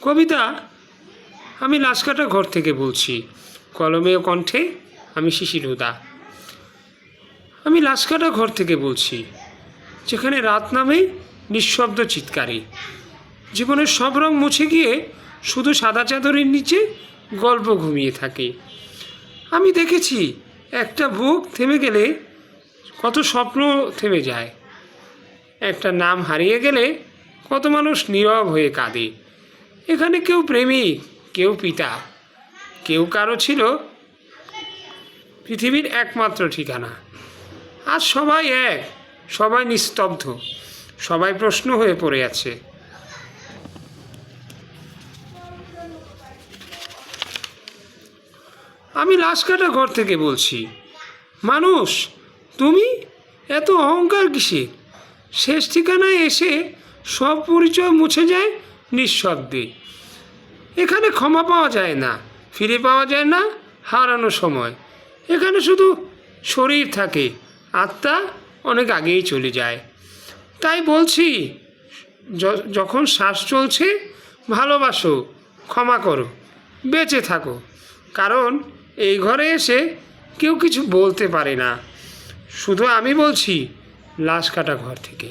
কবিতা আমি লাশকাটা ঘর থেকে বলছি, কলমে ও কণ্ঠে আমি শিশির হুদা। আমি লাশকাটা ঘর থেকে বলছি, যেখানে রাত নামে নিঃশব্দ চিৎকারে, জীবনের সব রং মুছে গিয়ে শুধু সাদা চাদরের নিচে গল্প ঘুমিয়ে থাকে। আমি দেখেছি একটা বুক থেমে গেলে কত স্বপ্ন থেমে যায়, একটা নাম হারিয়ে গেলে কত মানুষ নীরব হয়ে কাঁদে। এখানে কেউ প্রেমিক, কেউ পিতা, কেউ কারো ছিল পৃথিবীর একমাত্র ঠিকানা। আজ সবাই এক, সবাই নিস্তব্ধ, সবাই প্রশ্ন হয়ে পড়ে আছে। আমি লাশকাটা ঘর থেকে বলছি, মানুষ তুমি এত অহংকার কিসে? শেষ ঠিকানায় এসে সব পরিচয় মুছে যায় নিঃশব্দে। এখানে ক্ষমা পাওয়া যায় না, ফিরে পাওয়া যায় না হারানো সময়। এখানে শুধু শরীর থাকে, আত্মা অনেক আগেই চলে যায়। তাই বলছি, যখন শ্বাস চলছে ভালোবাসো, ক্ষমা করো, বেঁচে থাকো। কারণ এই ঘরে এসে কেউ কিছু বলতে পারে না। শুধু আমি বলছি লাশকাটা ঘর থেকে।